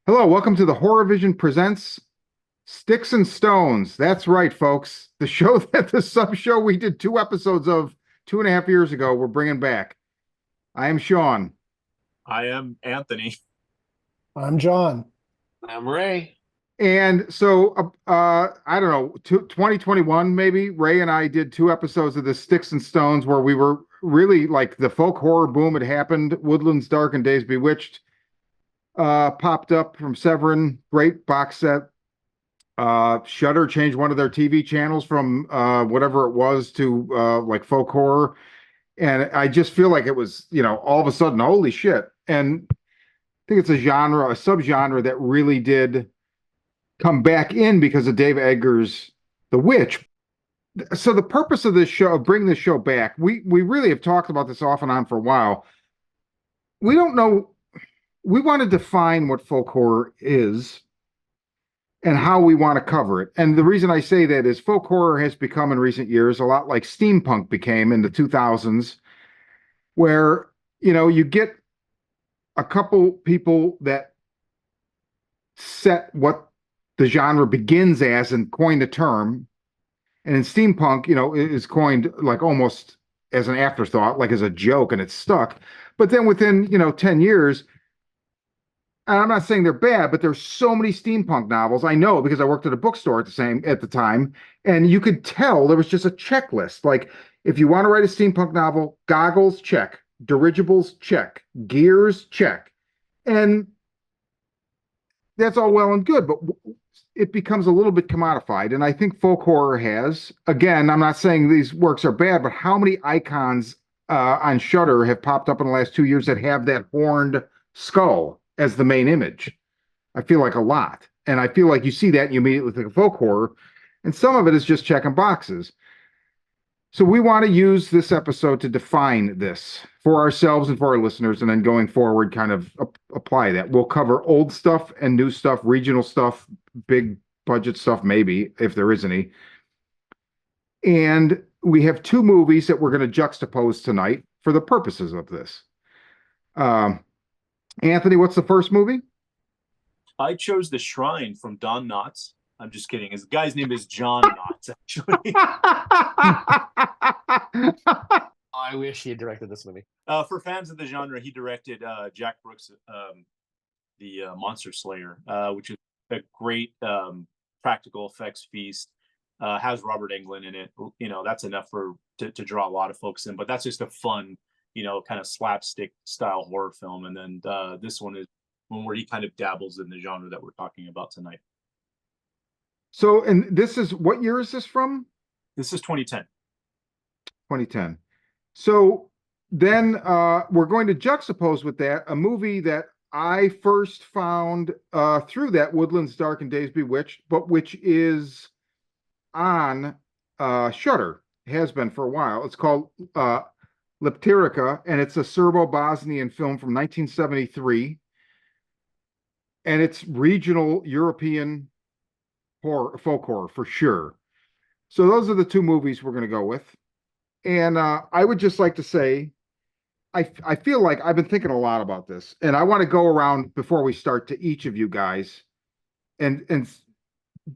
Hello, welcome to the Horror Vision Presents Sticks and Stones. That's right, folks. The show that the sub show we did two episodes of 2.5 years ago, we're bringing back. I am Sean. I am Anthony. I'm John. I'm Ray. And so, I don't know, 2021 maybe, Ray and I did two episodes of the Sticks and Stones where we were really like the folk horror boom had happened. Woodlands Dark and Days Bewitched popped up from Severin. Great box set. Shudder changed one of their TV channels from whatever it was to like folk horror, and I just feel like it was, all of a sudden, holy shit! And I think it's a genre, a subgenre that really did come back in because of Dave Eggers' The Witch. So the purpose of this show, of bringing this show back, we really have talked about this off and on for a while. We don't know. We want to define what folk horror is and how we want to cover it. And the reason I say that is folk horror has become in recent years a lot like steampunk became in the 2000s, where, you get a couple people that set what the genre begins as and coin the term. And in steampunk, it is coined like almost as an afterthought, like as a joke, and it's stuck. But then within, 10 years, and I'm not saying they're bad, but there's so many steampunk novels. I know because I worked at a bookstore at the time, and you could tell there was just a checklist. Like, if you want to write a steampunk novel, goggles, check. Dirigibles, check. Gears, check. And that's all well and good, but it becomes a little bit commodified. And I think folk horror has, again, I'm not saying these works are bad, but how many icons on Shudder have popped up in the last 2 years that have that horned skull as the main image? I feel like a lot. And I feel like you see that and you immediately think of folk horror. And some of it is just checking boxes. So we want to use this episode to define this for ourselves and for our listeners, and then going forward, kind of apply that. We'll cover old stuff and new stuff, regional stuff, big budget stuff, maybe, if there is any. And we have two movies that we're going to juxtapose tonight for the purposes of this. Anthony, what's the first movie? I chose The Shrine from Don Knotts. I'm just kidding. His guy's name is John Knotts, actually. I wish he had directed this movie. For fans of the genre, he directed Jack Brooks' The Monster Slayer, which is a great practical effects feast. Has Robert Englund in it. That's enough to draw a lot of folks in. But that's just a fun, kind of slapstick style horror film. And then this one is one where he kind of dabbles in the genre that we're talking about tonight. So, and this is, what year is this from? This is 2010. 2010. So then we're going to juxtapose with that a movie that I first found through that Woodlands Dark and Days Bewitched, but which is on Shudder, has been for a while. It's called Lepiritica, and it's a Serbo-Bosnian film from 1973. And it's regional European horror, folk horror for sure. So those are the two movies we're going to go with. And I would just like to say, I feel like I've been thinking a lot about this, and I want to go around before we start to each of you guys and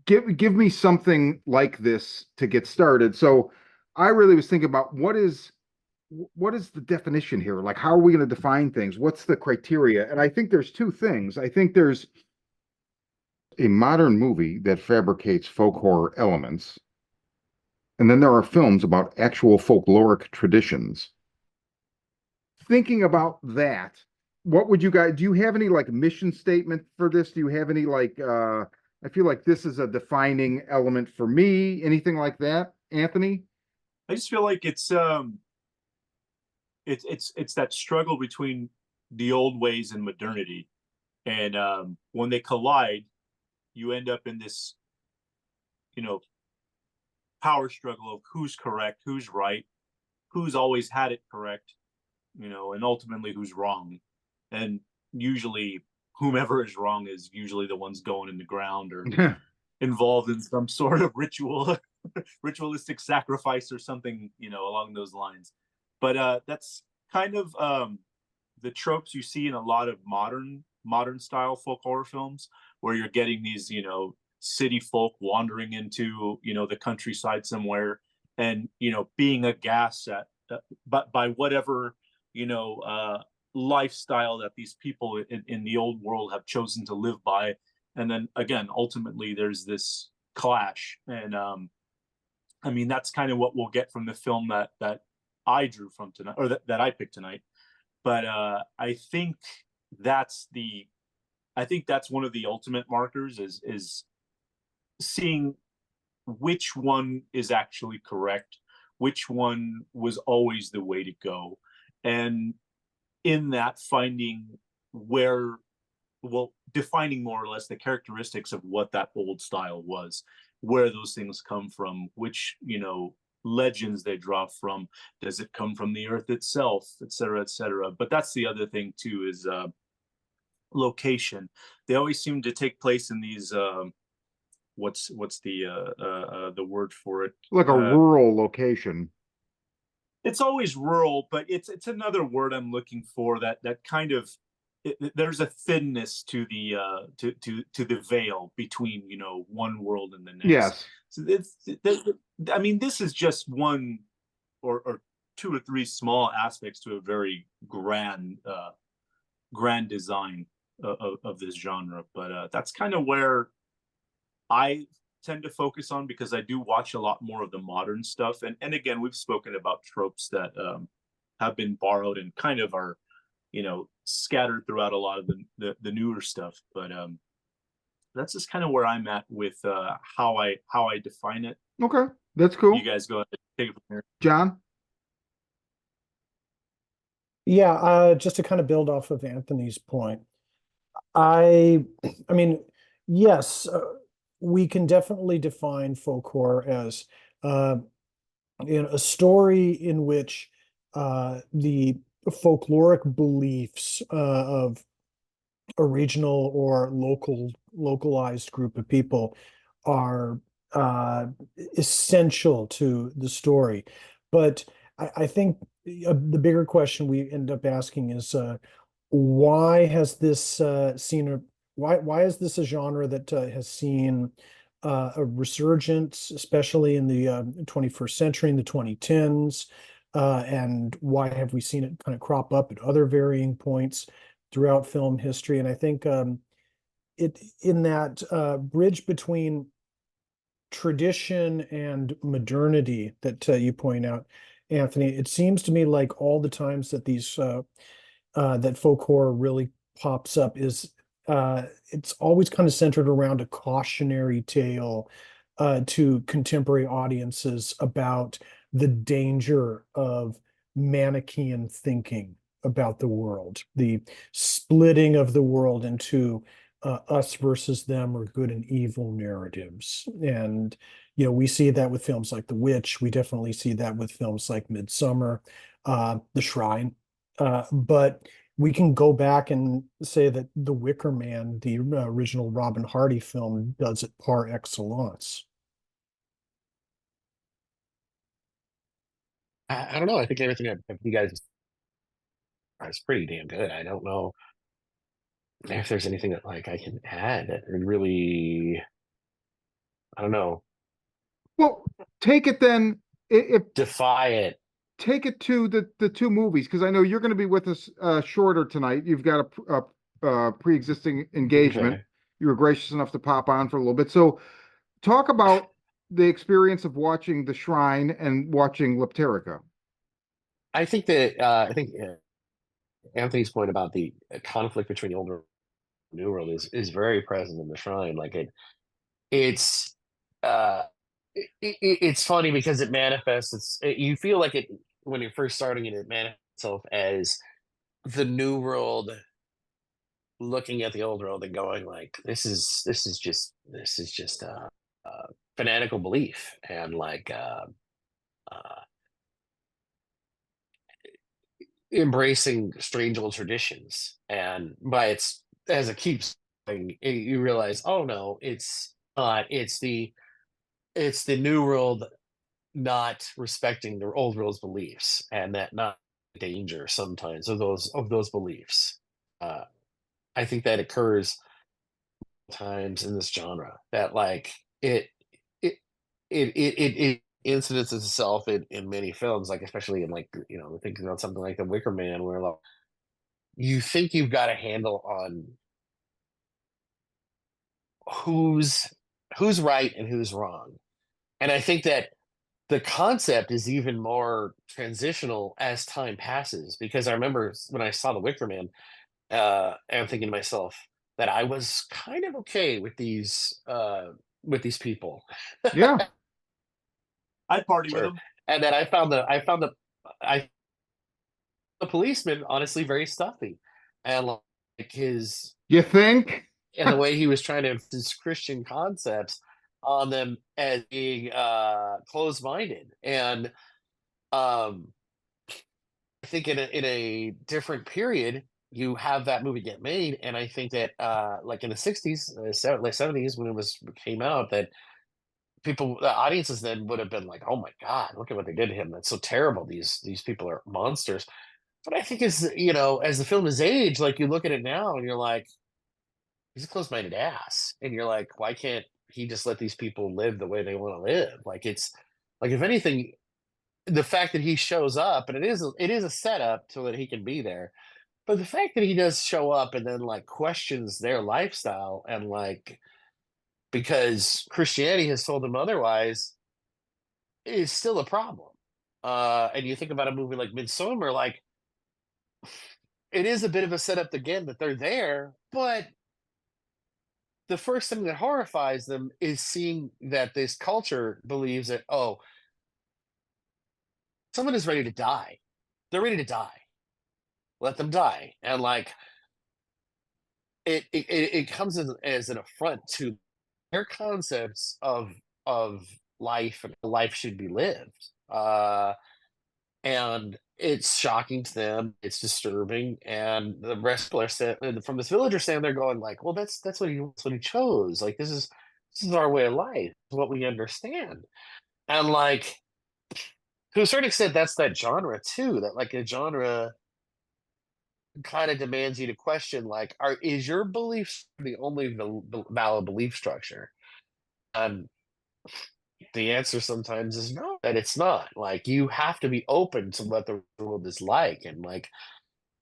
give me something like this to get started. So I really was thinking about what is the definition here? Like, how are we going to define things? What's the criteria? And I think there's two things. I think there's a modern movie that fabricates folk horror elements, and then there are films about actual folkloric traditions. Thinking about that, what would you guys, do you have any like mission statement for this? Do you have any like, I feel like this is a defining element for me, anything like that, Anthony? I just feel like it's that struggle between the old ways and modernity. And when they collide, you end up in this, power struggle of who's correct, who's right, who's always had it correct, and ultimately who's wrong. And usually whomever is wrong is usually the ones going in the ground or involved in some sort of ritualistic sacrifice or something, along those lines. But that's kind of the tropes you see in a lot of modern modern style folk horror films, where you're getting these, city folk wandering into, the countryside somewhere, and being aghast at, but by whatever lifestyle that these people in the old world have chosen to live by, and then again, ultimately, there's this clash, and I mean, that's kind of what we'll get from the film that I drew from tonight, or that I picked tonight. But that's the I think that's one of the ultimate markers, is seeing which one is actually correct, which one was always the way to go, and in that, finding where, well, defining more or less the characteristics of what that old style was, where those things come from, which legends they draw from. Does it come from the earth itself, et cetera, et cetera? But that's the other thing too, is location. They always seem to take place in these what's the word for it? Like a rural location. It's always rural, but it's another word I'm looking for, that kind of, there's a thinness to the to the veil between one world and the next. Yes. So I mean, this is just one or two or three small aspects to a very grand design of this genre. But that's kind of where I tend to focus on, because I do watch a lot more of the modern stuff. And again, we've spoken about tropes that have been borrowed and kind of are, scattered throughout a lot of the newer stuff. But that's just kind of where I'm at with how I define it. Okay, that's cool. You guys go ahead and take it from here. John? Yeah, just to kind of build off of Anthony's point, I mean, yes, we can definitely define folk horror as a story in which the folkloric beliefs of a regional or localized group of people are essential to the story. But I think the bigger question we end up asking is why has this why is this a genre that has seen a resurgence, especially in the 21st century, in the 2010s, and why have we seen it kind of crop up at other varying points throughout film history? And I think it in that bridge between tradition and modernity that you point out, Anthony, it seems to me like all the times that these that folk horror really pops up is it's always kind of centered around a cautionary tale to contemporary audiences about the danger of Manichaean thinking about the world, the splitting of the world into us versus them, or good and evil narratives. And we see that with films like The Witch. We definitely see that with films like Midsummer, The Shrine. But we can go back and say that The Wicker Man, the original Robin Hardy film, does it par excellence. I don't know. I think everything that you guys is pretty damn good. I don't know if there's anything that I can add that would really, I don't know, Well, take it then. If defy it. take it to the two movies, because I know you're going to be with us shorter tonight. You've got a pre-existing engagement. Okay. You were gracious enough to pop on for a little bit. So talk about the experience of watching The Shrine and watching Lepterica. I think that Anthony's point about the conflict between the old and new world is very present in The Shrine. It's it's funny because it manifests. You feel like it when you're first starting it. It manifests itself as the new world looking at the old world and going this is just fanatical belief, and uh, embracing strange old traditions. And by its as it keeps going, you realize, oh no, it's not. It's the new world not respecting the old world's beliefs, and that not danger sometimes of those beliefs. I think that occurs times in this genre that like it it incidences itself in many films, like especially in like thinking about something like The Wicker Man, where like you think you've got a handle on who's who's right and who's wrong, and I think that the concept is even more transitional as time passes, because I remember when I saw The Wicker Man, and I'm thinking to myself that I was kind of okay with these people. Yeah. I'd party with Sure. him. And then I the policeman honestly very stuffy, and like his You think? and the way he was trying to his Christian concepts on them as being closed minded. And um I think in a different period, you have that movie get made, and I think that like in the '60s, late '70s, when it was came out, that people, the audiences then would have been like, "Oh my God, look at what they did to him! That's so terrible. These people are monsters." But I think as as the film has aged, like you look at it now, and you're like, he's a closed-minded ass, and you're like, why can't he just let these people live the way they want to live? Like it's like if anything, the fact that he shows up, and it is a setup so that he can be there, but the fact that he does show up and then like questions their lifestyle, and like because Christianity has told him otherwise, is still a problem. And you think about a movie like Midsummer, like it is a bit of a setup again that they're there, but the first thing that horrifies them is seeing that this culture believes that, oh, someone is ready to die. They're ready to die. Let them die. And like it comes as an affront to their concepts of life and how life should be lived. And it's shocking to them. It's disturbing, and the rest of us from this village are saying, they're going like, "Well, that's what he chose. Like this is our way of life. It's what we understand." And like to a certain extent, that's that genre too. That like a genre kind of demands you to question, like, is your belief the only valid belief structure? And the answer sometimes is no, that it's not. Like you have to be open to what the world is like, and like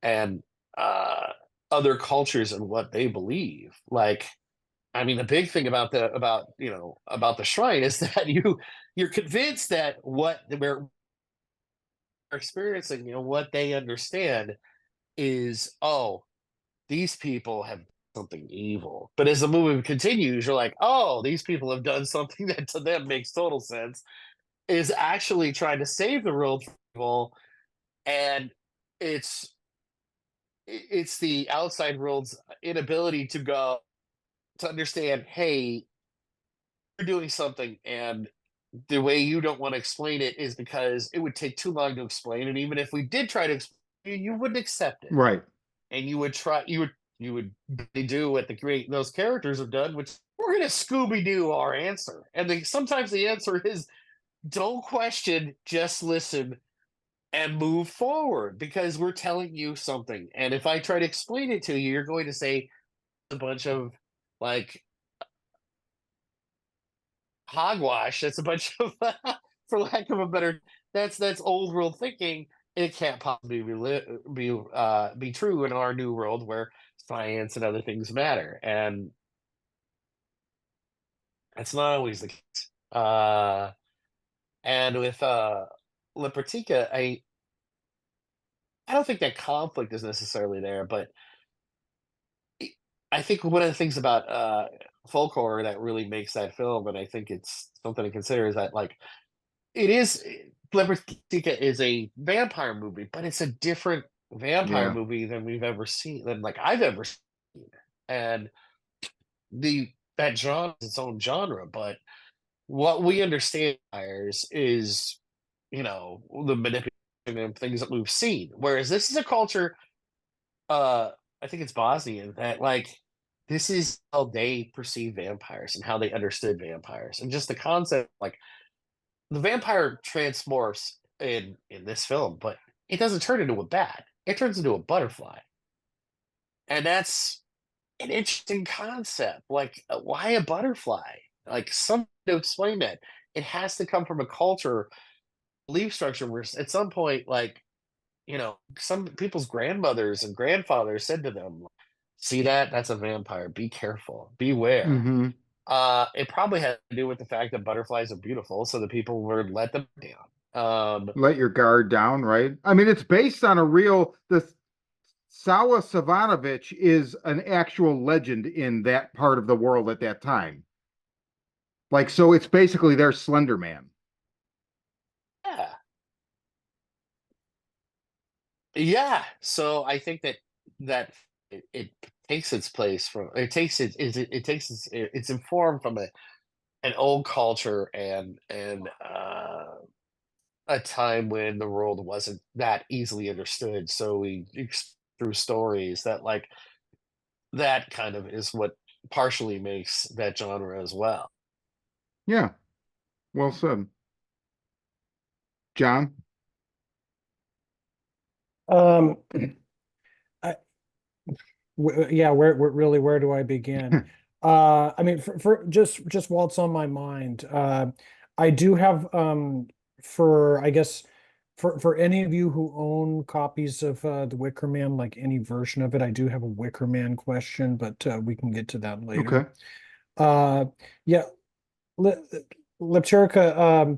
and uh other cultures and what they believe. Like I mean, the big thing about about the shrine is that you're convinced that what we're experiencing, what they understand is, oh, these people have something evil. But as the movie continues, you're like, oh, these people have done something that to them makes total sense, is actually trying to save the world from evil. And it's it's the outside world's inability to understand, hey, you're doing something, and the way you don't want to explain it is because it would take too long to explain. And even if we did try to explain it, you wouldn't accept it. Right. And you would do what those characters have done, which we're gonna Scooby Doo our answer. And sometimes the answer is don't question, just listen and move forward, because we're telling you something. And if I try to explain it to you, you're going to say a bunch of like hogwash. That's a bunch of, for lack of a better, that's old world thinking. It can't possibly be true in our new world where science and other things matter, and that's not always the case. And with Lepiritica, I don't think that conflict is necessarily there, but I I think one of the things about folk horror that really makes that film, and I think it's something to consider, is that like it is Lepiritica is a vampire movie, but it's a different vampire Yeah. movie than we've ever seen, than like I've ever seen. And the that genre is its own genre, but what we understand vampires is, the manipulation and things that we've seen. Whereas this is a culture, uh, I think it's Bosnian, that like this is how they perceive vampires and how they understood vampires. And just the concept, like the vampire transmorphs in this film, but it doesn't turn into a bat. It turns into a butterfly. And that's an interesting concept. Like, why a butterfly? Like, some to explain that. It has to come from a culture, belief structure where at some point, like, some people's grandmothers and grandfathers said to them, "See that? That's a vampire. Be careful. Beware." Hmm. It probably had to do with the fact that butterflies are beautiful, so the people would let them down. Let your guard down, right? I mean, it's based on a real, the Sawa Savanovich is an actual legend in that part of the world at that time. Like, so it's basically their Slender Man. Yeah, yeah. So I think that it takes its place from it takes it takes it's informed from an old culture and a time when the world wasn't that easily understood. So through stories that like that kind of is what partially makes that genre as well. Yeah, well said. John? Um, I, yeah, really, where do I begin? I mean, for just while it's on my mind, I do have for I guess for any of you who own copies of The Wicker Man, like any version of it, I do have a Wicker Man question, but we can get to that Okay. later. Uh, yeah, Li Lepterica,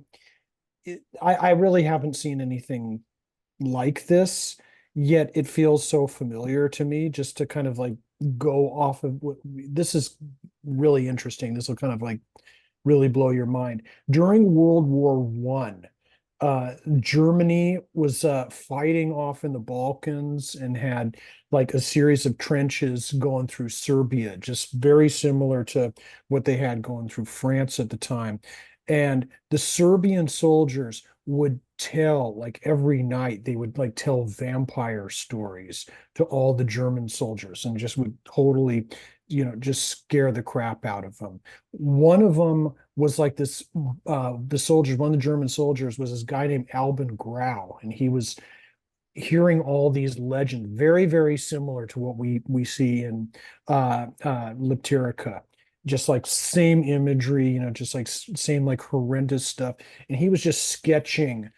I really haven't seen anything like this, yet it feels so familiar to me just to kind of like go off of this is really interesting. This will kind of like really blow your mind. During World War One, Germany was fighting off in the Balkans and had like a series of trenches going through Serbia, just very similar to what they had going through France at the time. And the Serbian soldiers would tell, like every night, they would like tell vampire stories to all the German soldiers and just would totally, just scare the crap out of them. One of them was like this the soldiers, one of the German soldiers was this guy named Albin Grau, and he was hearing all these legends, very, very similar to what we see in Lepterica. Just like same imagery, just like same like horrendous stuff. And he was just sketching,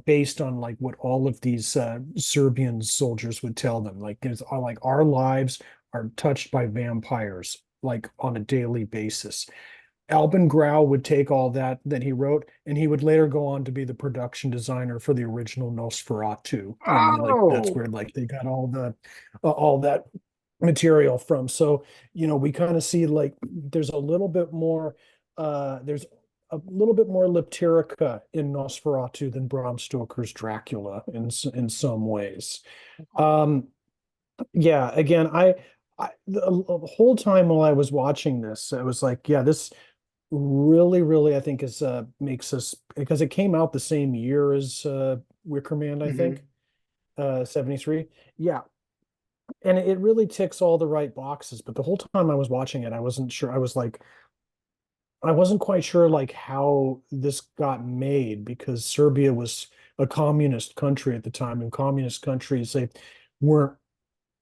based on like what all of these Serbian soldiers would tell them. Like it's like our lives are touched by vampires like on a daily basis. Albin Grau would take all that he wrote, and he would later go on to be the production designer for the original Nosferatu, and like that's Oh, where like they got all that material from. So we kind of see like there's a little bit more Lepterica in Nosferatu than Bram Stoker's Dracula in some ways. Um, yeah, again, the whole time while I was watching this, I was like, yeah, this really, really, I think is makes us because it came out the same year as Wicker Man, I mhm. think, 73. Yeah. And it really ticks all the right boxes. But the whole time I was watching it, I wasn't sure. I wasn't quite sure like how this got made because Serbia was a communist country at the time, and communist countries they weren't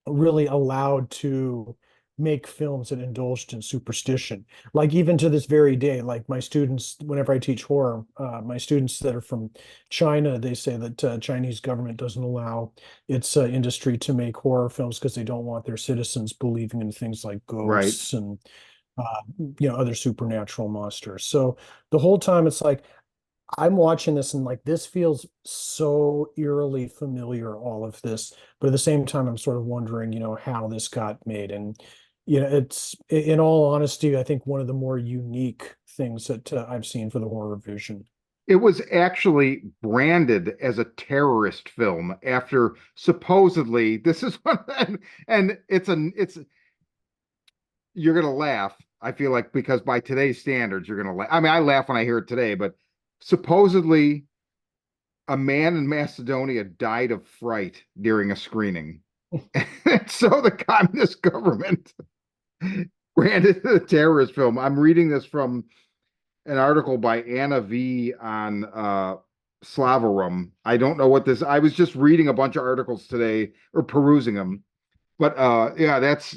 really allowed to make films that indulged in superstition. Like even to this very day, like my students, whenever I teach horror, my students that are from China, they say that Chinese government doesn't allow its industry to make horror films because they don't want their citizens believing in things like Right. ghosts and other supernatural monsters. So the whole time it's like I'm watching this and like this feels so eerily familiar, all of this, but at the same time, I'm sort of wondering, how this got made. And, it's in all honesty, I think one of the more unique things that I've seen for the horror vision. It was actually branded as a terrorist film after supposedly this is one and it's you're gonna laugh. I feel like because by today's standards, you're gonna laugh. I mean, I laugh when I hear it today, but supposedly a man in Macedonia died of fright during a screening. So the communist government branded it a terrorist film. I'm reading this from an article by Anna V on Slavarum. I don't know what this. I was just reading a bunch of articles today or perusing them, but yeah, that's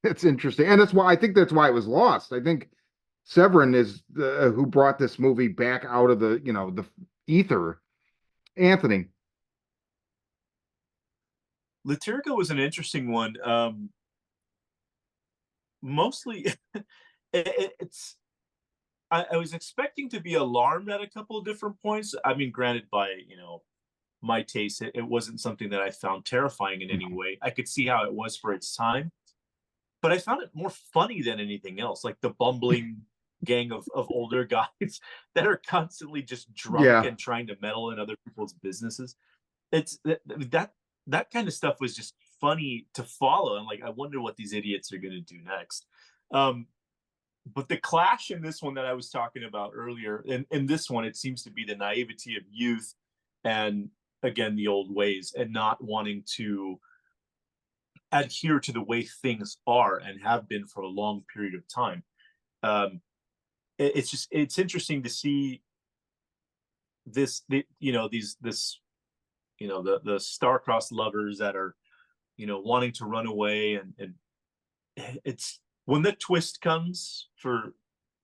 It's interesting, and that's why I think that's why it was lost. I think Severin is the who brought this movie back out of the the ether. Anthony. Lepiritica was an interesting one. Mostly, it's I was expecting to be alarmed at a couple of different points. I mean, granted, by my taste, it wasn't something that I found terrifying in any way. I could see how it was for its time, but I found it more funny than anything else. Like the bumbling gang of older guys that are constantly just drunk Yeah. and trying to meddle in other people's businesses. It's that kind of stuff was just funny to follow. And like, I wonder what these idiots are going to do next. Um, but the clash in this one that I was talking about earlier, in this one, it seems to be the naivety of youth and again the old ways and not wanting to adhere to the way things are and have been for a long period of time. Um, it's interesting to see the star-crossed lovers that are wanting to run away, and it's when the twist comes for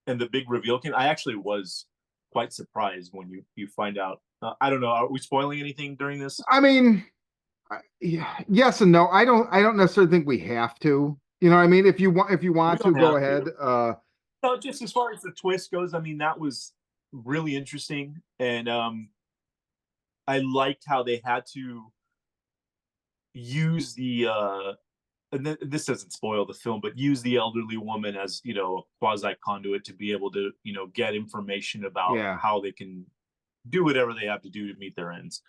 and the big reveal came. I actually was quite surprised when you find out. I don't know. Are we spoiling anything during this? I mean, yeah, yes and no. I don't necessarily think we have to. I mean, if you We want to don't go have ahead. to. No, just as far as the twist goes, I mean that was really interesting, and I liked how they had to use the and this doesn't spoil the film, but use the elderly woman as a quasi conduit to be able to get information about Yeah. how they can do whatever they have to do to meet their ends.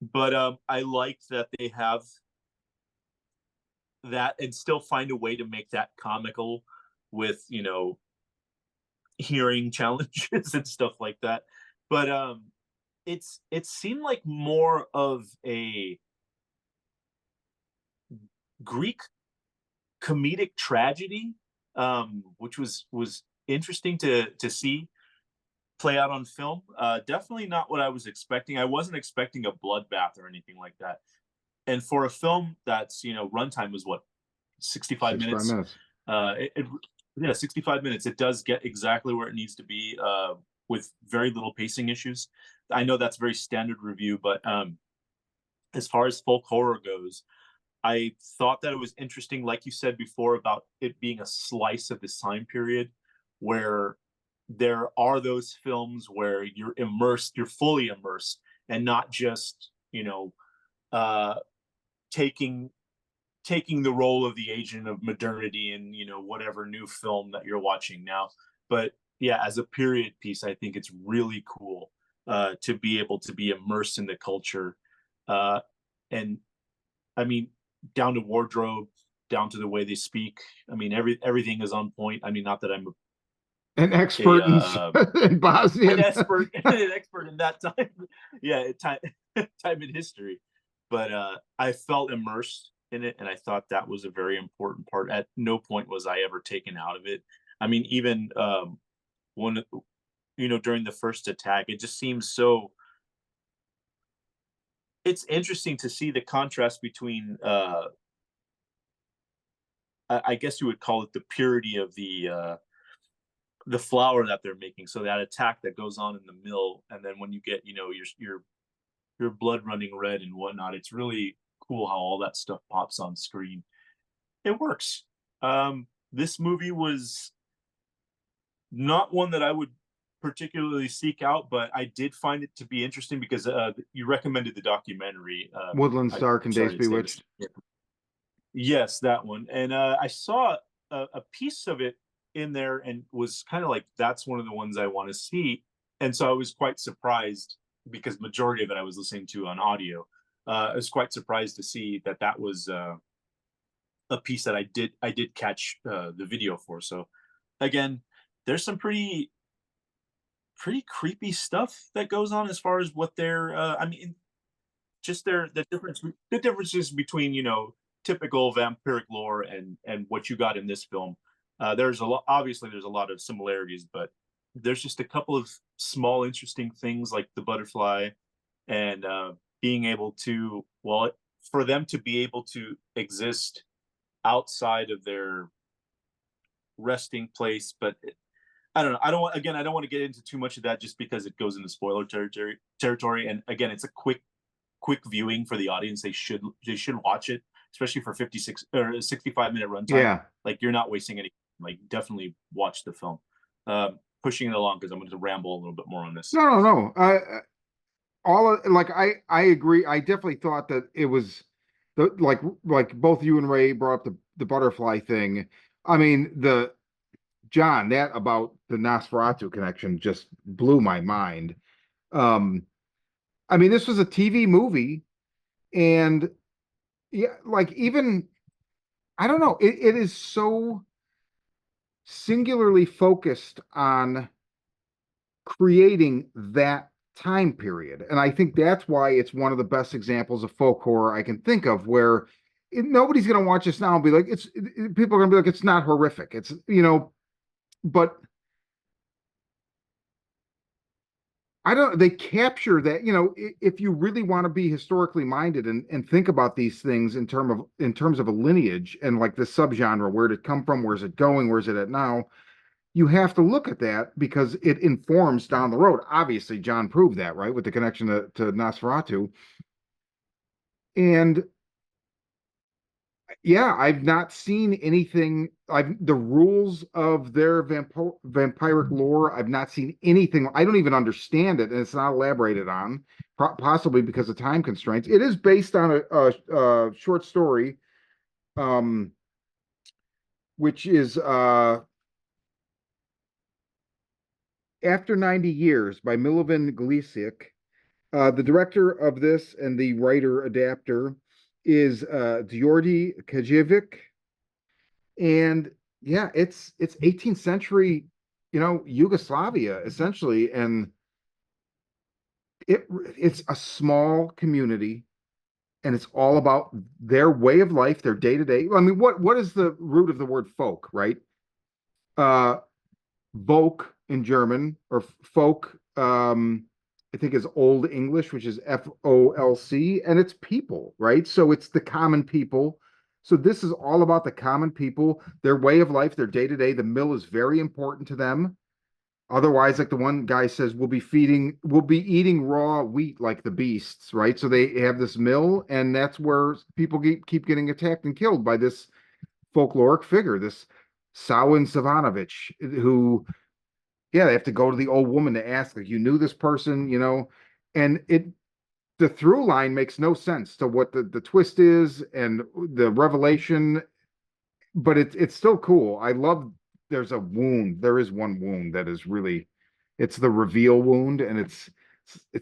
But I like that they have that and still find a way to make that comical with hearing challenges and stuff like that. But it seemed like more of a Greek comedic tragedy, which was interesting to see play out on film. Definitely not what I was expecting. I wasn't expecting a bloodbath or anything like that. And for a film that's runtime was what 65 65 minutes. minutes. Yeah, 65 minutes. It does get exactly where it needs to be with very little pacing issues. I know that's very standard review, but as far as folk horror goes, I thought that it was interesting, like you said before, about it being a slice of this time period where there are those films where you're immersed, you're fully immersed, and not just, uh, taking taking the role of the agent of modernity in, whatever new film that you're watching now. But yeah, as a period piece, I think it's really cool to be able to be immersed in the culture. And I mean, down to wardrobe, down to the way they speak. I mean, everything is on point. I mean, not that I'm An a expert in an Bosnian. expert an expert in that time, yeah, time in history, but I felt immersed in it, and I thought that was a very important part. At no point was I ever taken out of it. I mean, even when during the first attack, it just seems so. It's interesting to see the contrast between I guess you would call it the purity of the flour that they're making. So that attack that goes on in the mill, and then when you get your blood running red and whatnot, it's really cool how all that stuff pops on screen. It works. This movie was not one that I would particularly seek out, but I did find it to be interesting because you recommended the documentary. Woodlands Dark and Days Sorry, its name Bewitched. is yes, that one. And I saw a piece of it in there and was kind of like, that's one of the ones I want to see. And so I was quite surprised because majority of it I was listening to on audio. I was quite surprised to see that was a piece that I did catch the video for. So again, there's some pretty creepy stuff that goes on as far as what they're. I mean, just the differences between typical vampiric lore and what you got in this film. There's a lot, obviously there's a lot of similarities, but there's just a couple of small interesting things like the butterfly and being able to, well, for them to be able to exist outside of their resting place, but I don't know. I don't want to get into too much of that just because it goes into spoiler territory. And again, it's a quick viewing for the audience. They should watch it, especially for 56 or 65-minute runtime. Yeah. Like, you're not wasting any. Like, definitely watch the film. Pushing it along because I'm going to ramble a little bit more on this. No. I agree. I definitely thought that it was like both you and Ray brought up the butterfly thing. I mean, John, that about the Nosferatu connection just blew my mind. Um, I mean, this was a TV movie, and yeah, like even I don't know, it is so singularly focused on creating that time period. And I think that's why it's one of the best examples of folk horror I can think of, where nobody's going to watch this now and be like, people are going to be like, it's not horrific. It's, but I don't, they capture that, if you really want to be historically minded and think about these things in terms of a lineage and like the subgenre, where did it come from? Where's it going? Where's it at now? You have to look at that because it informs down the road. Obviously, John proved that, right, with the connection to Nosferatu. And yeah, I've not seen anything. The rules of their vampiric lore. I've not seen anything. I don't even understand it, and it's not elaborated on, possibly because of time constraints. It is based on a short story, um, which is After 90 Years by Milovan Glisic. The director of this and the writer adapter is Djordje Kajevic. And yeah, it's 18th century, Yugoslavia essentially, and it's a small community, and it's all about their way of life, their day to day. I mean, what is the root of the word folk, right? Uh, Volk in German, or folk, I think is Old English, which is FOLC, and it's people, right? So it's the common people. So this is all about the common people, their way of life, their day to day. The mill is very important to them. Otherwise, like the one guy says, we'll be eating raw wheat like the beasts, right? So they have this mill, and that's where people keep getting attacked and killed by this folkloric figure, this Samhain Savanovich, who, yeah, they have to go to the old woman to ask, like, you knew this person, and the through line makes no sense to what the twist is and the revelation, but it's still cool. I love there is one wound that is really, it's the reveal wound, and it's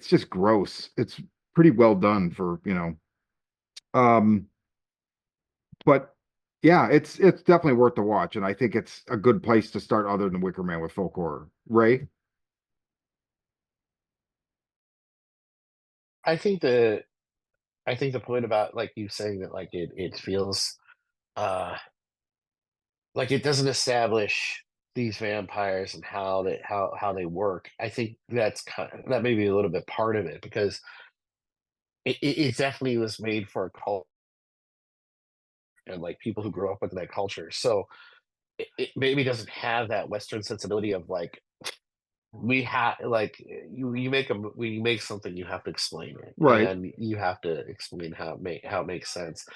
just gross. It's pretty well done for, um but yeah, it's definitely worth the watch, and I think it's a good place to start other than Wicker Man with folk horror. Ray? I think the point about like you saying that like it feels uh like it doesn't establish these vampires and how they work. I think that may be a little bit part of it because it definitely was made for a cult and like people who grew up with that culture. So it maybe doesn't have that Western sensibility of like we have like when you make something you have to explain it Right. and you have to explain how it makes sense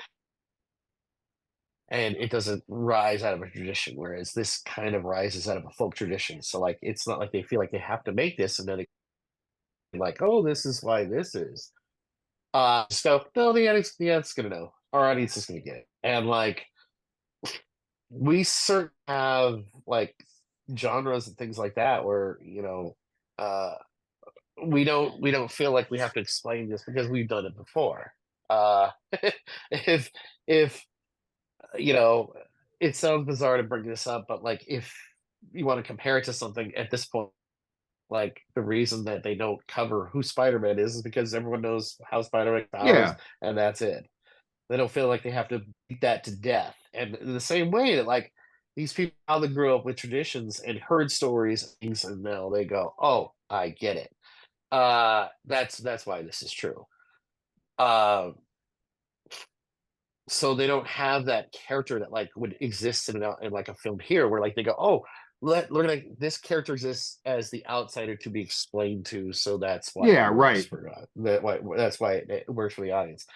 and it doesn't rise out of a tradition whereas this kind of rises out of a folk tradition so like it's not like they feel like they have to make this and then like oh this is why this is just go no the audience gonna know our audience is gonna get it and like we certainly have like genres and things like that where uh we don't feel like we have to explain this because we've done it before. If if you know, it sounds bizarre to bring this up, but like if you want to compare it to something at this point, like the reason that they don't cover who Spider-Man is because everyone knows how Spider-Man powers, Yeah. and that's it. They don't feel like they have to beat that to death. And in the same way that like these people how they grew up with traditions and heard stories and now they go, oh, I get it. That's why this is true. Uh, so they don't have that character that like would exist in like a film here, where like they go, oh, we're gonna this character exists as the outsider to be explained to, so that's why it Yeah, works right. for that's why it works for the audience.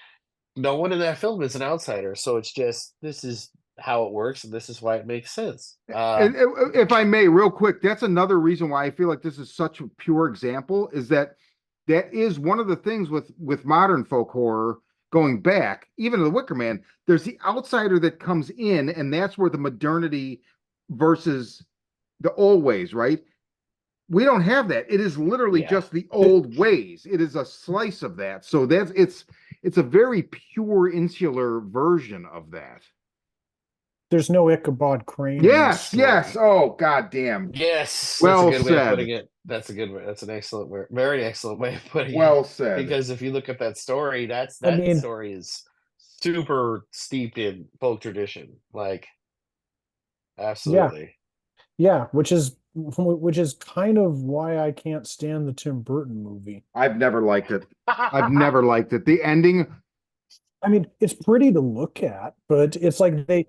No one in that film is an outsider, so it's just this is how it works, and this is why it makes sense. And if I may, real quick, that's another reason why I feel like this is such a pure example, is that that is one of the things with modern folk horror going back, even to the Wicker Man, there's the outsider that comes in, and that's where the modernity versus the old ways, right? We don't have that. It is literally Yeah. just the old ways. It is a slice of that. So that's it's a very pure insular version of that. There's no Ichabod Crane in this Yes, story. yes. Oh, goddamn. Yes, that's a Well good way of putting said. it. That's a good way. That's an excellent word. Very excellent way of putting it. Well said. Because if you look at that story, I that mean, story is super steeped in folk tradition. Like, absolutely. yeah, which is kind of why I can't stand the Tim Burton movie. I've never liked it. I've never liked it. The ending, I mean, it's pretty to look at, but it's like they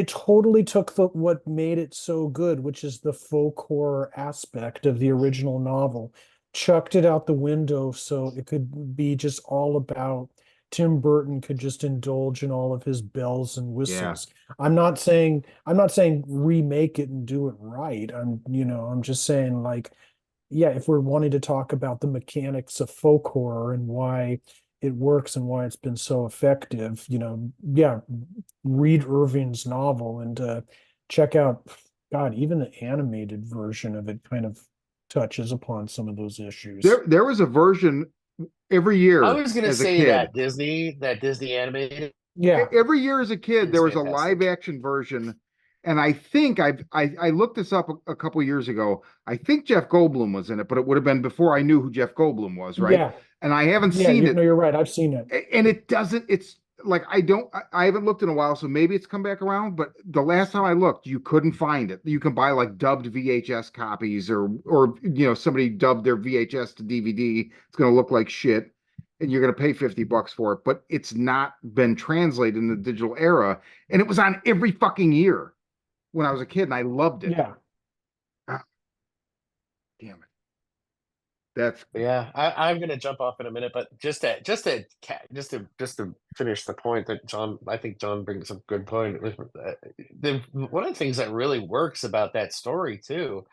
totally took what made it so good, which is the folk horror aspect of the original novel, chucked it out the window so it could be just all about Tim Burton could just indulge in all of his bells and whistles. I'm not saying remake it and do it right. I'm just saying, like, yeah, if we're wanting to talk about the mechanics of folk horror and why it works and why it's been so effective, yeah, read Irving's novel and check out, God, even the animated version of it kind of touches upon some of those issues. there was a version every I year was gonna as a say kid. that Disney animated Yeah, Every year as a kid, is there was a live fantastic. action version. And I think I looked this up a couple years ago. I think Jeff Goldblum was in it, but it would have been before I knew who Jeff Goldblum was, right? yeah, And I haven't yeah. seen it. You're right. I've seen it. And it doesn't, it's like I haven't looked in a while, so maybe it's come back around, but the last time I looked, you couldn't find it. You can buy like dubbed VHS copies, or somebody dubbed their VHS to DVD. It's going to look like shit, and you're going to pay $50 for it, but it's not been translated in the digital era. And it was on every fucking year when I was a kid, and I loved it. Yeah. Ah, damn it. That's Yeah, I'm gonna jump off in a minute, but just to finish the point that I think John brings up a good point. One of the things that really works about that story too,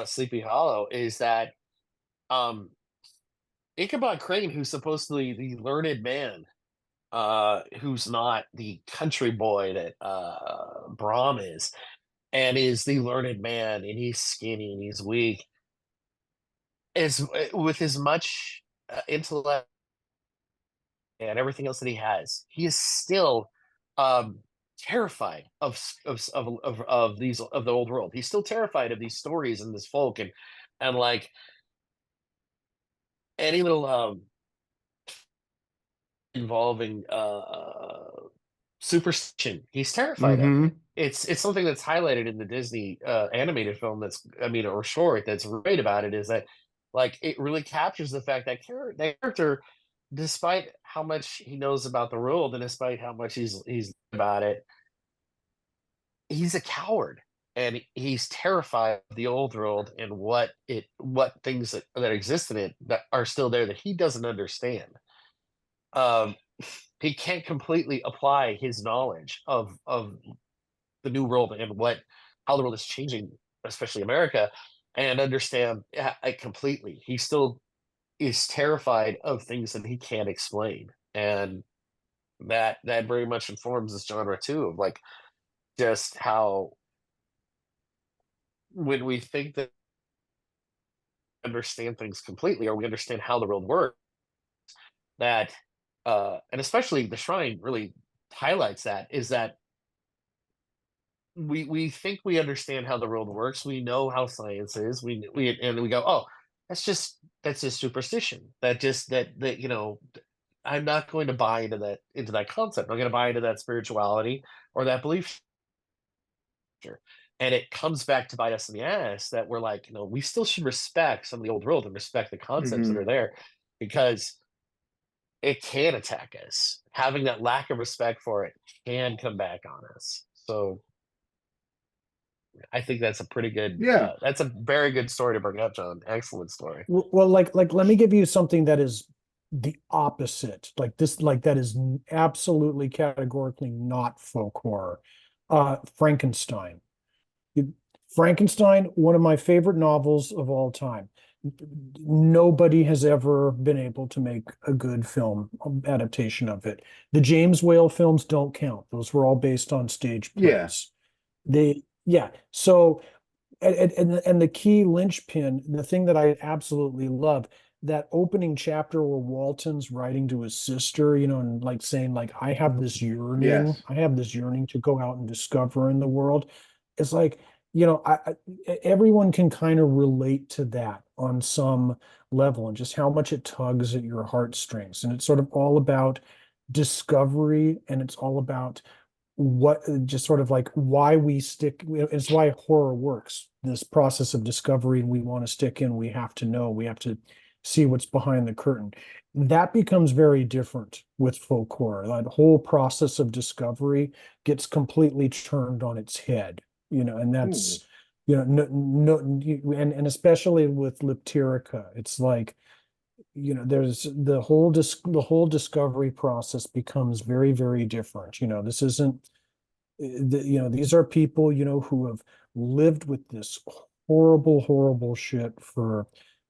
Sleepy Hollow, is that um Ichabod Crane, who's supposedly the learned man, who's not the country boy that Brahm is, and is the learned man, and he's skinny and he's weak, is with as much intellect and everything else that he is still um, terrified of these of the old world. He's still terrified of these stories and this folk, and like any little involving superstition, he's terrified of mm-hmm. it. It's something that's highlighted in the Disney animated film, or short, that's great about it, is that like it really captures the fact that that character, despite how much he knows about the world and despite how much he's about it, he's a coward, and he's terrified of the old world and what things that exist in it that are still there that he doesn't understand. Um, he can't completely apply his knowledge of the new world and how the world is changing, especially America, and understand it completely. He still is terrified of things that he can't explain, and that very much informs this genre too, of like just how when we think that we understand things completely, or we understand how the world works, that and especially the Shrine really highlights that, is that we think we understand how the world works. We know how science is. We go, oh, that's just superstition. That I'm not going to buy into that concept. I'm going to buy into that spirituality or that belief. And it comes back to bite us in the ass that we're like, we still should respect some of the old world and respect the concepts that Mm-hmm. are there, because it can attack us. Having that lack of respect for it can come back on us. So I think that's a pretty good. Yeah. That's a very good story to bring up, John. Excellent story. Well, like let me give you something that is the opposite. Like this, like that is absolutely categorically not folk horror. Frankenstein. Frankenstein, one of my favorite novels of all time. Nobody has ever been able to make a good film adaptation of it. The James Whale films don't count. Those were all based on stage Yeah. plays. Yeah. So, and the key linchpin, the thing that I absolutely love, that opening chapter where Walton's writing to his sister, and like saying, like, I have this Yes. yearning to go out and discover in the world. It's like, everyone can kind of relate to that on some level, and just how much it tugs at your heartstrings. And it's sort of all about discovery, and it's all about what, just sort of like why we stick. It's why horror works, this process of discovery, and we want to stick in. We have to know, we have to see what's behind the curtain. That becomes very different with folk horror. That whole process of discovery gets completely turned on its head, and Ooh. that's, and especially with Lepiritica, it's like, there's the whole discovery process becomes very, very different. This isn't, these are people, who have lived with this horrible, horrible shit for,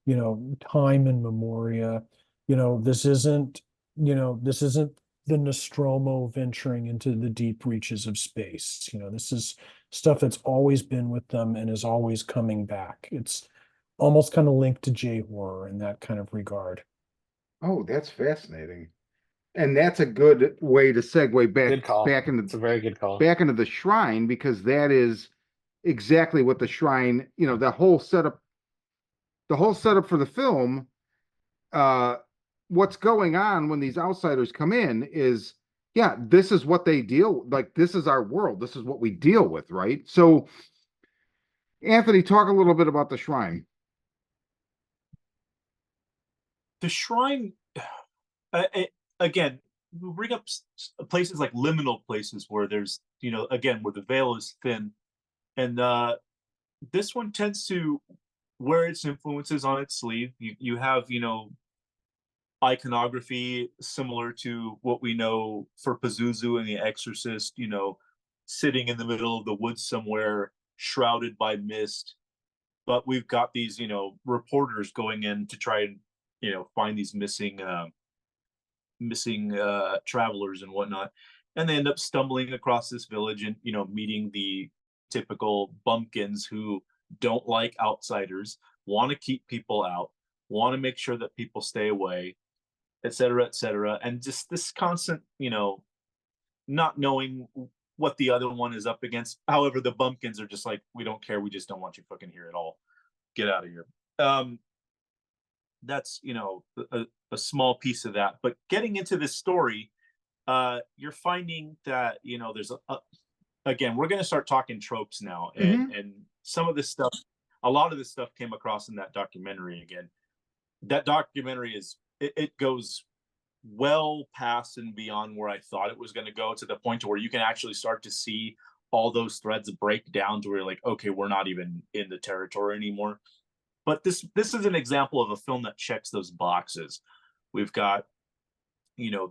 time and memoria. This isn't the Nostromo venturing into the deep reaches of space. This is stuff that's always been with them and is always coming back. It's almost kind of linked to J horror in that kind of regard. Oh, that's fascinating. And that's a good way to segue Good call. back into It's a very good call. back into the shrine, because that is exactly what the shrine, the whole setup for the film, uh what's going on when these outsiders come in is, yeah, this is what they deal, like, this is our world, this is what we deal with, right? So Anthony, talk a little bit about the shrine. The shrine, again, we bring up places like liminal places where there's, again, where the veil is thin, and this one tends to wear its influences on its sleeve. You have, iconography similar to what we know for Pazuzu and The Exorcist, sitting in the middle of the woods somewhere, shrouded by mist. But we've got these, reporters going in to try and, find these missing travelers and whatnot, and they end up stumbling across this village and, meeting the typical bumpkins who don't like outsiders, want to keep people out, want to make sure that people stay away, et cetera, and just this constant, not knowing what the other one is up against. However, the bumpkins are just like, we don't care, we just don't want you fucking here at all, get out of here. That's, a small piece of that. But getting into this story, you're finding that, there's again, we're going to start talking tropes now, and some of this stuff, a lot of this stuff came across in that documentary. Again, that documentary it goes well past and beyond where I thought it was going to go, to the point to where you can actually start to see all those threads break down to where you're like, okay, we're not even in the territory anymore. But this is an example of a film that checks those boxes. We've got, the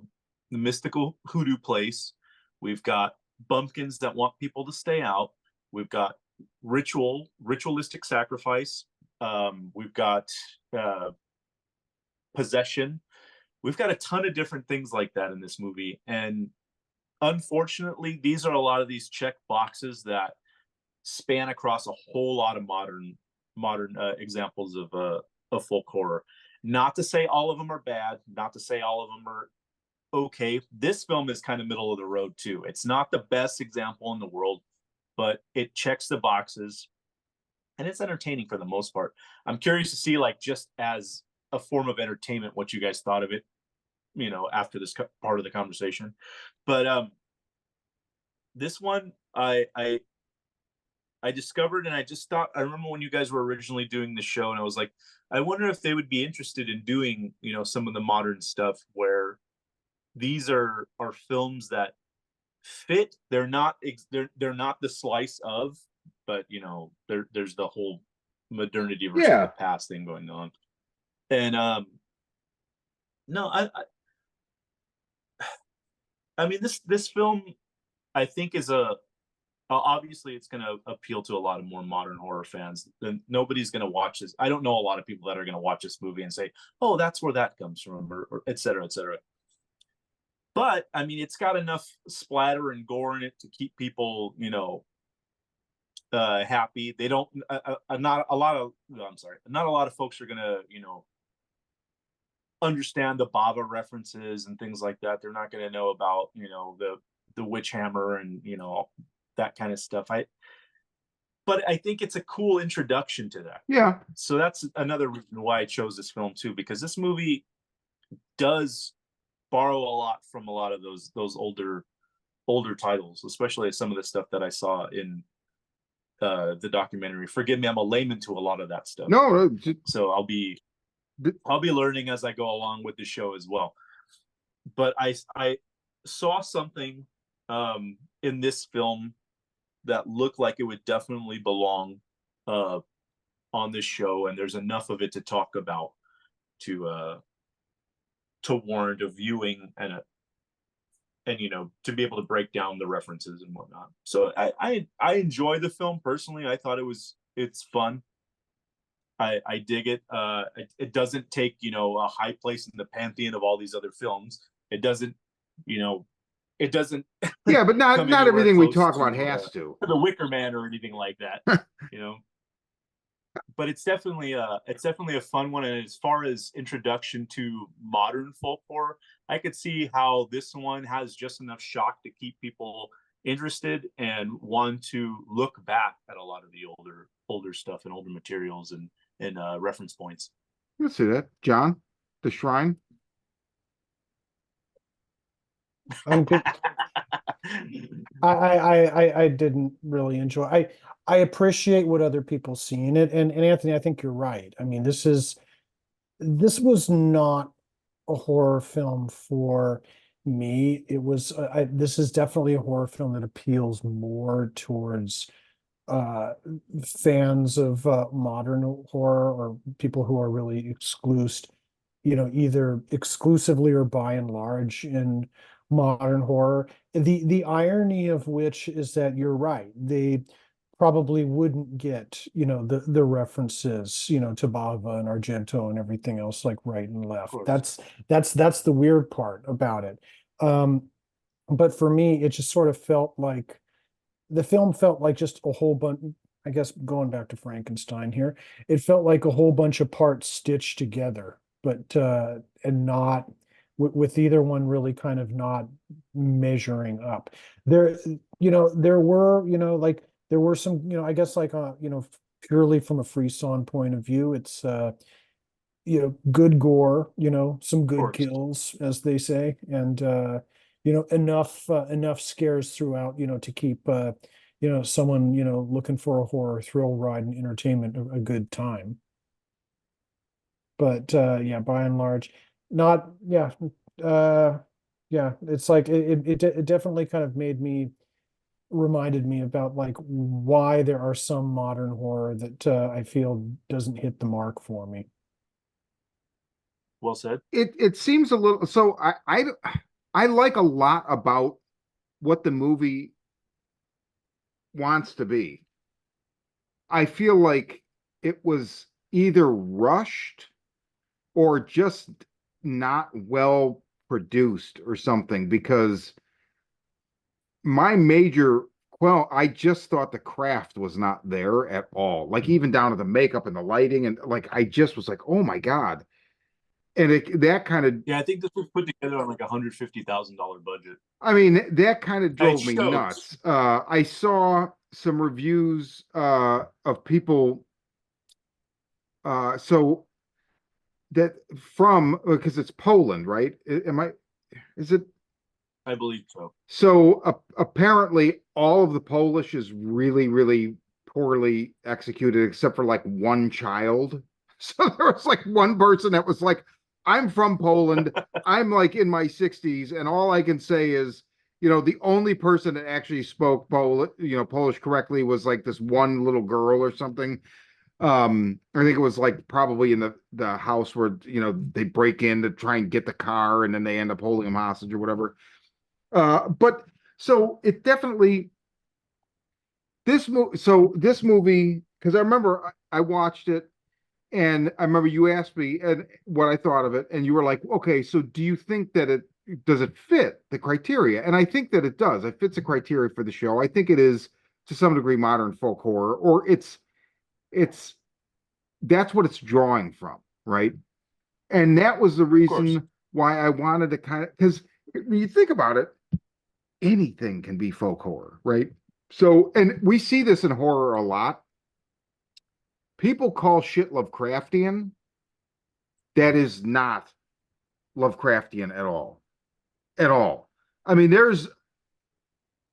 mystical hoodoo place. We've got bumpkins that want people to stay out. We've got ritualistic sacrifice. We've got possession. We've got a ton of different things like that in this movie. And unfortunately, these are a lot of these check boxes that span across a whole lot of modern examples of folk horror. Not to say all of them are bad, not to say all of them are okay. This film is kind of middle of the road too. It's not the best example in the world, but it checks the boxes, and it's entertaining for the most part. I'm curious to see, like, just as a form of entertainment, what you guys thought of it, after this part of the conversation. But this one, I discovered, and I just thought, I remember when you guys were originally doing the show, and I was like, I wonder if they would be interested in doing, some of the modern stuff where, these are films that fit. They're not they're not the slice of, but you know, there's the whole modernity versus Yeah. the past thing going on. And no, I mean, this film, I think, is obviously it's going to appeal to a lot of more modern horror fans. Then nobody's going to watch this. I don't know a lot of people that are going to watch this movie and say, "Oh, that's where that comes from," or et cetera, et cetera. But I mean, it's got enough splatter and gore in it to keep people, you know, happy. They don't. Not a lot of. I'm sorry. Not a lot of folks are going to, you know, understand the Bava references and things like that. They're not going to know about, you know, the witch hammer and, you know, that kind of stuff. But I think it's a cool introduction to that. Yeah. So that's another reason why I chose this film too, because this movie does borrow a lot from a lot of those older titles, especially some of the stuff that I saw in the documentary. Forgive me, I'm a layman to a lot of that stuff. No, so I'll be learning as I go along with the show as well. But I saw something in this film that looked like it would definitely belong on this show, and there's enough of it to talk about to warrant a viewing and you know, to be able to break down the references and whatnot. So I enjoy the film personally. I thought it's fun. I dig it. It doesn't take, you know, a high place in the pantheon of all these other films. It doesn't, you know, it doesn't. Yeah, but not everything we talk about has to. The Wicker Man or anything like that, you know. But it's definitely a fun one. And as far as introduction to modern folk horror, I could see how this one has just enough shock to keep people interested and want to look back at a lot of the older stuff and older materials and reference points. Let's see that. John, The Shrine. I didn't really enjoy. I appreciate what other people see in it, and Anthony, I think you're right. I mean, this was not a horror film for me. It was this is definitely a horror film that appeals more towards fans of modern horror, or people who are really either exclusively or by and large in modern horror. The irony of which is that you're right. They probably wouldn't get, the references, to Bava and Argento and everything else, like right and left. That's the weird part about it. But for me, it just sort of felt like the film felt like just a whole bunch, I guess, going back to Frankenstein here, it felt like a whole bunch of parts stitched together, but and not with either one really kind of not measuring up. There, there were, there were some, I guess, like purely from a Frisson point of view, it's good gore, some good kills, as they say, and enough scares throughout, to keep someone, looking for a horror thrill ride and entertainment a good time. But yeah, by and large, not it's like it definitely kind of reminded me about like why there are some modern horror that I feel doesn't hit the mark for me. Well said. It seems a little, so I like a lot about what the movie wants to be. I feel like it was either rushed or just not well produced or something, because I just thought the craft was not there at all. Like even down to the makeup and the lighting, and like I just was like, oh my God. And that kind of, I think this was put together on like $150,000 budget. I mean, that kind of drove me nuts. I saw some reviews of people so that because it's Poland, right? Is it? I believe so. So apparently all of the Polish is really, really poorly executed, except for like one child. So there was like one person that was like I'm from Poland. I'm like in my 60s, and all I can say is, the only person that actually spoke Polish correctly was like this one little girl or something. I think it was like probably in the house where they break in to try and get the car, and then they end up holding him hostage or whatever. But so it definitely this movie, because I remember I watched it, and I remember you asked me and what I thought of it, and you were like, okay, so do you think that it fit the criteria? And I think that it does. It fits the criteria for the show. I think it is to some degree modern folk horror, or it's that's what it's drawing from, right? And that was the Of course. reason why I wanted to kind of, because when you think about it, anything can be folk horror, right? So, and we see this in horror a lot. People call shit Lovecraftian. That is not Lovecraftian at all. At all. I mean,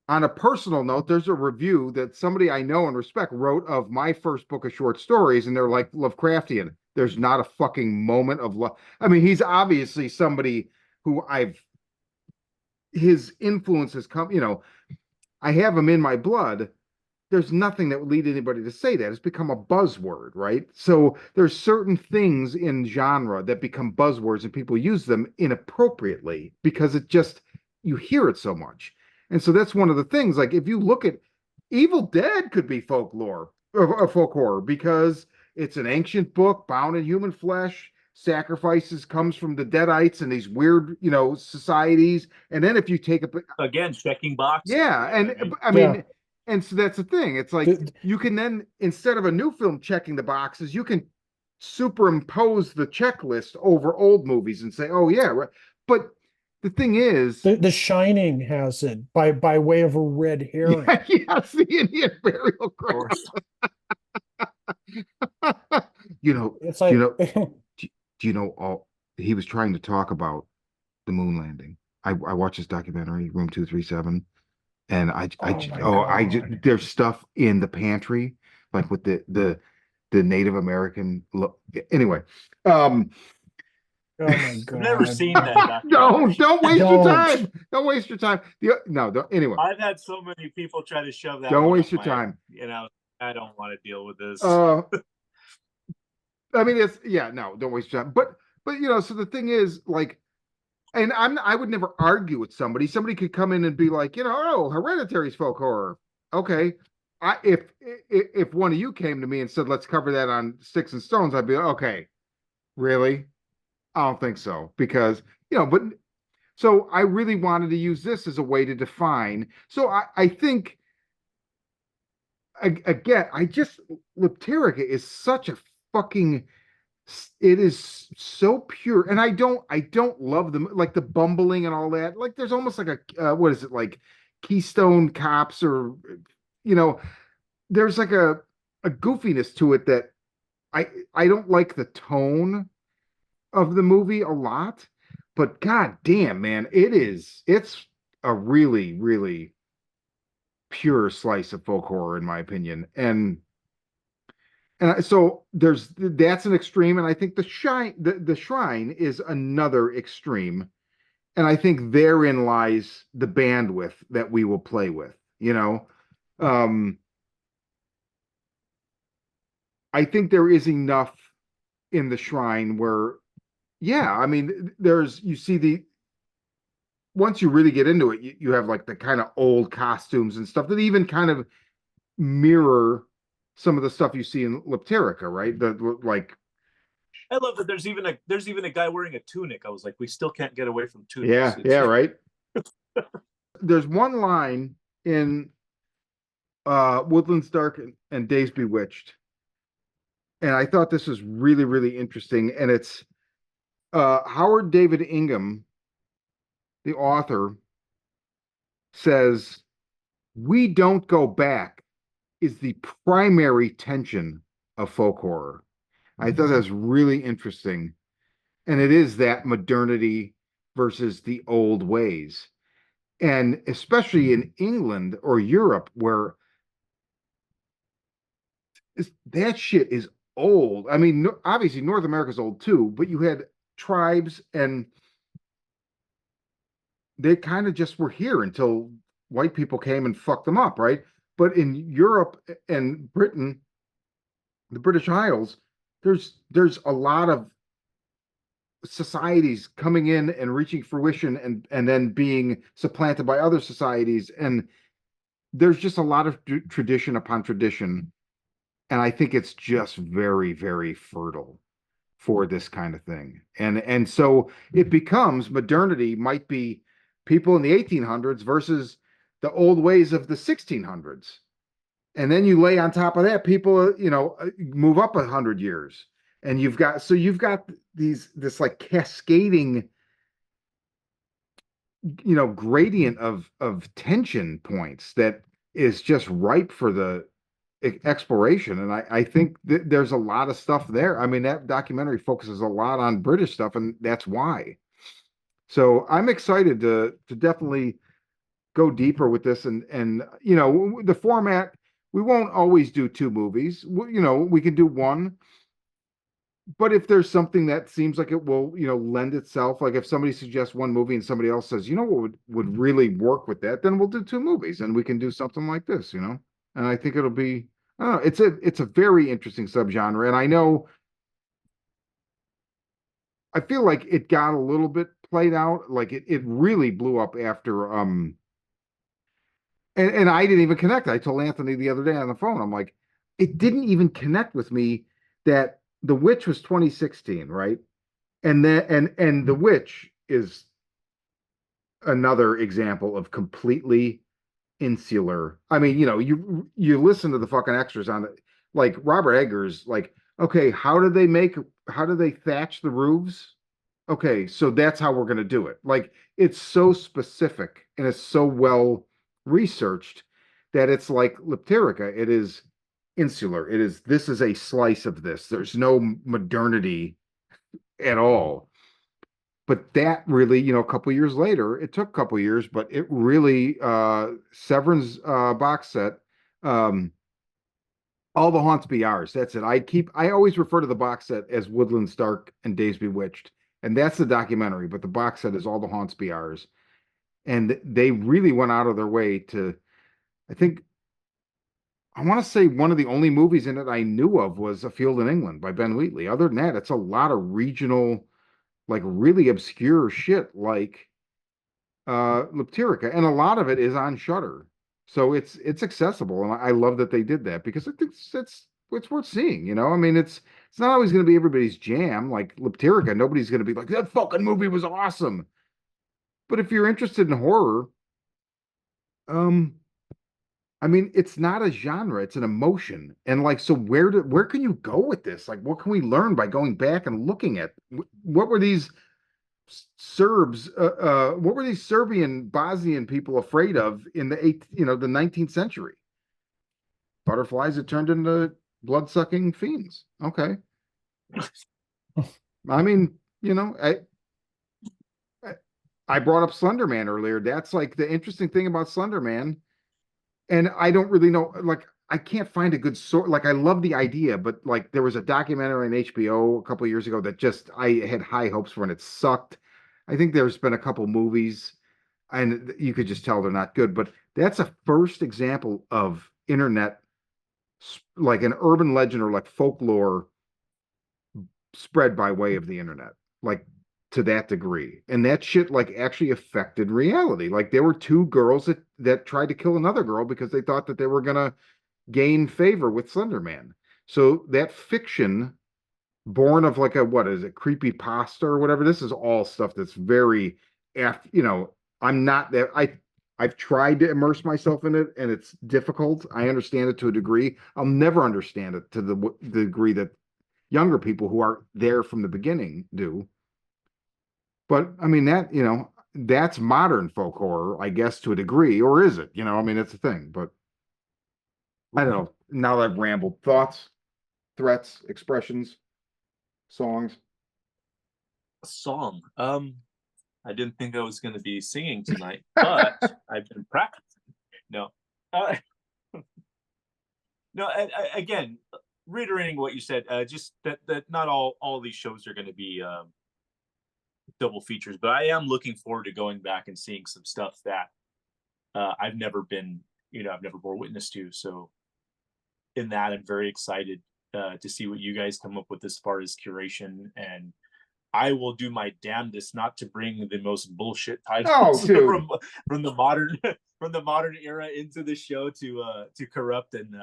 on a personal note, there's a review that somebody I know and respect wrote of my first book of short stories, and they're like, Lovecraftian. There's not a fucking moment of love. I mean, he's obviously somebody who his influence has come, I have him in my blood. There's nothing that would lead anybody to say that. It's become a buzzword, right? So there's certain things in genre that become buzzwords and people use them inappropriately because you hear it so much. And so that's one of the things. Like if you look at Evil Dead could be folklore or folk horror because it's an ancient book bound in human flesh. Sacrifices comes from the Deadites and these weird, societies. And then if you take a Again, checking boxes. yeah, and I Yeah. mean, and so that's the thing. It's like you can then, instead of a new film checking the boxes, you can superimpose the checklist over old movies and say, "Oh yeah," right. But the thing is, The Shining has it by way of a red herring. yes, the Indian burial Of ground. course. It's like Do you know all he was trying to talk about the moon landing? I watched this documentary, Room 237. And there's stuff in the pantry, like with the Native American look. Anyway, oh my I've God. never seen that documentary. don't waste your Don't. time. Don't waste your time. No, don't, anyway, I've had so many people try to shove that. don't one waste up your my- time. I don't want to deal with this. I mean, no, don't waste your time. But so the thing is, like, and I would never argue with somebody. Somebody could come in and be like, oh, Hereditary's folk horror. Okay. If one of you came to me and said, let's cover that on Sticks and Stones, I'd be like, okay, really? I don't think so. Because, but so I really wanted to use this as a way to define. So I think again, Lepirica is such a fucking it is so pure, and I don't love them like the bumbling and all that. Like there's almost like a what is it, like Keystone Cops, or there's like a goofiness to it that I don't like the tone of the movie a lot, but god damn man, it's a really really pure slice of folk horror in my opinion. And so that's an extreme, and I think the shrine is another extreme, and I think therein lies the bandwidth that we will play with. Um, I think there is enough in the shrine where, yeah, I mean, you see once you really get into it, you have like the kind of old costumes and stuff that even kind of mirror some of the stuff you see in Lepterica, right? Like I love that there's even a guy wearing a tunic. I was like, we still can't get away from tunics. yeah, right. There's one line in Woodlands Dark and Days Bewitched, and I thought this was really, really interesting. And it's Howard David Ingham, the author, says, "We don't go back" is the primary tension of folk horror. I thought that was really interesting. And it is that modernity versus the old ways. And especially in England or Europe, where that shit is old. I mean, obviously North America's old too, but you had tribes, and they kind of just were here until white people came and fucked them up, right? But in Europe and Britain, the British Isles, there's a lot of societies coming in and reaching fruition and then being supplanted by other societies, and there's just a lot of tradition upon tradition, and I think it's just very, very fertile for this kind of thing. And so it becomes modernity might be people in the 1800s versus the old ways of the 1600s. And then you lay on top of that people, move up 100 years, and you've got this like cascading, gradient of tension points that is just ripe for the exploration. And I think there's a lot of stuff there. I mean, that documentary focuses a lot on British stuff, and that's why. So I'm excited to definitely go deeper with this, and the format, we won't always do two movies. We can do one, but if there's something that seems like it will, lend itself, like if somebody suggests one movie and somebody else says, what would really work with that, then we'll do two movies and we can do something like this, and I think it'll be, I don't know, it's a very interesting subgenre. And I feel like it got a little bit played out. Like it really blew up after, and I didn't even connect. I told Anthony the other day on the phone, I'm like, it didn't even connect with me that The Witch was 2016, right? And then and The Witch is another example of completely insular. I mean, you listen to the fucking extras on it, like Robert Eggers, like, okay, how do they thatch the roofs? Okay, so that's how we're gonna do it. Like, it's so specific and it's so well researched that it's like Lepterica. It is insular. This is a slice of this. There's no modernity at all. But that really, a couple years later, it took a couple years, but it really, Severin's box set, um, All the Haunts Be Ours. That's it. I always refer to the box set as Woodlands Dark and Days Bewitched, and that's the documentary. But the box set is All the Haunts Be Ours, and they really went out of their way to. I think I want to say one of the only movies in it I knew of was A Field in England by Ben Wheatley. Other than that, it's a lot of regional, like really obscure shit, like Lepterica, and a lot of it is on Shutter, so it's accessible, and I love that they did that because I think it's worth seeing. I mean, it's not always going to be everybody's jam. Like Lepterica, nobody's going to be like, that fucking movie was awesome. But if you're interested in horror, um, I mean, it's not a genre; it's an emotion, and like, so where can you go with this? Like, what can we learn by going back and looking at what were these Serbs, what were these Serbian Bosnian people afraid of in the 19th century? Butterflies that turned into blood-sucking fiends. Okay. I mean, I brought up Slender Man earlier. That's like the interesting thing about Slender Man, and I don't really know, like, I can't find a good sort. Like, I love the idea, but like, there was a documentary on HBO a couple of years ago that just I had high hopes for, and it sucked. I think there's been a couple movies, and you could just tell they're not good. But that's a first example of internet, like an urban legend or like folklore spread by way of the internet, like to that degree. And that shit like actually affected reality. Like there were two girls that tried to kill another girl because they thought that they were gonna gain favor with Slender Man. So that fiction, born of like a, what is it, creepy pasta or whatever. This is all stuff that's very, I'm not that I've tried to immerse myself in it, and it's difficult. I understand it to a degree. I'll never understand it to the degree that younger people who are there from the beginning do. But I mean, that's modern folk horror, I guess, to a degree, or is it? I mean, it's a thing. But I don't know. Now that I've rambled, thoughts, threats, expressions, songs. A song. I didn't think I was going to be singing tonight, but I've been practicing. No, no. Again, reiterating what you said, just that not all these shows are going to be double features, but I am looking forward to going back and seeing some stuff that I've never bore witness to. So in that, I'm very excited to see what you guys come up with as far as curation, and I will do my damnedest not to bring the most bullshit titles from the modern era into the show to corrupt and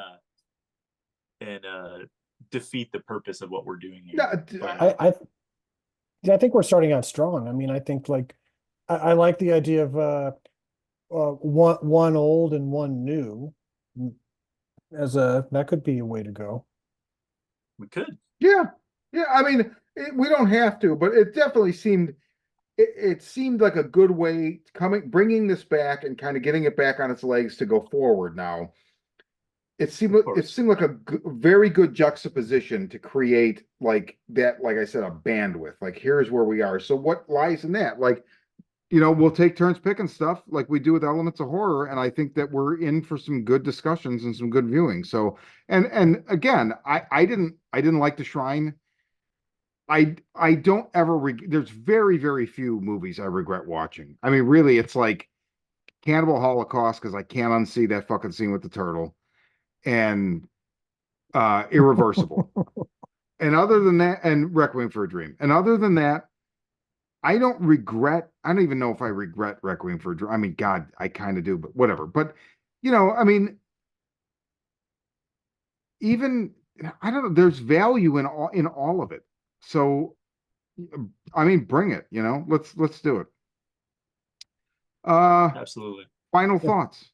defeat the purpose of what we're doing here. I think we're starting out strong. I mean, I think like I like the idea of one old and one new that could be a way to go. We could. Yeah. I mean, we don't have to, but it definitely seemed it seemed like a good way bringing this back and kind of getting it back on its legs to go forward now. It seemed like a very good juxtaposition to create like that, like I said, a bandwidth. Like, here's where we are. So what lies in that? Like, we'll take turns picking stuff like we do with Elements of Horror, and I think that we're in for some good discussions and some good viewing. So, and again, I didn't like The Shrine. I don't ever there's very, very few movies I regret watching. I mean, really, it's like Cannibal Holocaust, because I can't unsee that fucking scene with the turtle, and Irreversible. And other than that, and Requiem for a Dream. And other than that, I don't even know if I regret Requiem for a Dream. I mean, God, I kind of do, but whatever. But, I mean, even, I don't know, there's value in all of it. So, I mean, bring it, let's do it. Absolutely. Final thoughts.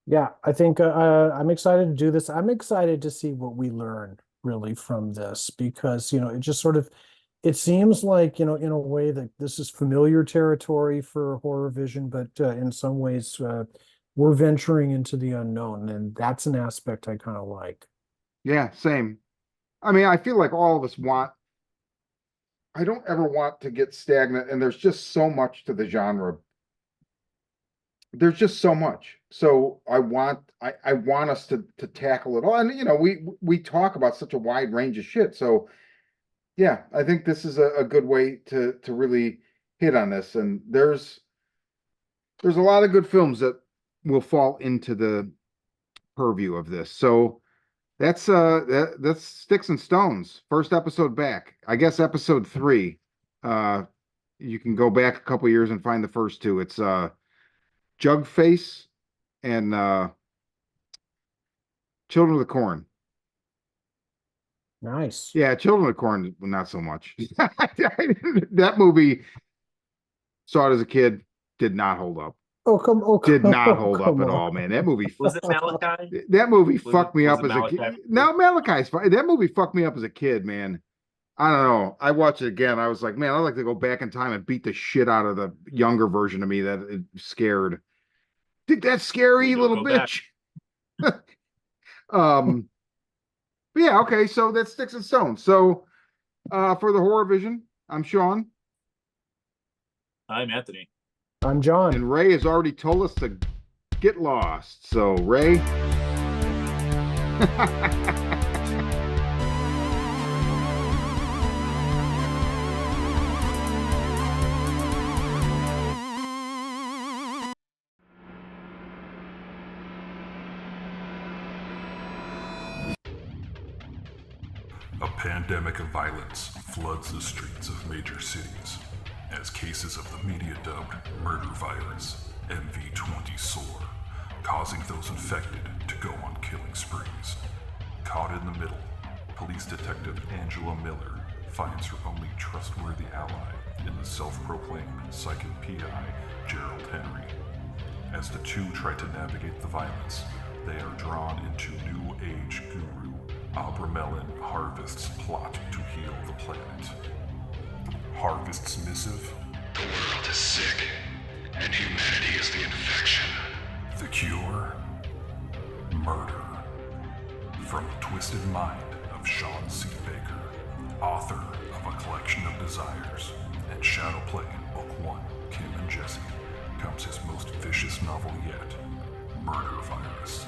Yeah, I think I'm excited to do this. I'm excited to see what we learn really from this, because it just sort of, it seems like in a way that this is familiar territory for Horror Vision, but in some ways we're venturing into the unknown, and that's an aspect I kind of like. Yeah, same. I mean, I feel like all of us I don't ever want to get stagnant, and there's just so much to the genre. There's just so much. So I want us to tackle it all. And we talk about such a wide range of shit. So yeah, I think this is a good way to really hit on this. And there's a lot of good films that will fall into the purview of this. So that's Sticks and Stones. First episode back. I guess episode 3. You can go back a couple years and find the first 2. It's Jugface and Children of the Corn. Nice. Yeah, Children of the Corn, not so much. That movie, saw it as a kid, did not hold up. Did not hold up at all, man. That movie was it Malachi? That movie fucked me up as a kid. No, Malachi's fine. That movie fucked me up as a kid, man. I don't know. I watched it again. I was like, man, I'd like to go back in time and beat the shit out of the younger version of me that it scared. Think that's scary, little bitch. But yeah, okay. So that's Sticks and Stones. So for the Horror Vision, I'm Sean. I'm Anthony. I'm John. And Ray has already told us to get lost. So Ray. A pandemic of violence floods the streets of major cities as cases of the media-dubbed murder virus, MV20 soar, causing those infected to go on killing sprees. Caught in the middle, police detective Angela Miller finds her only trustworthy ally in the self-proclaimed psychic PI, Gerald Henry. As the two try to navigate the violence, they are drawn into New Age guru Abramelin Harvest's plot to heal the planet. Harvest's missive? The world is sick, and humanity is the infection. The cure? Murder. From the twisted mind of Sean C. Baker, author of A Collection of Desires and Shadowplay in Book 1, Kim and Jesse, comes his most vicious novel yet, Murder Virus.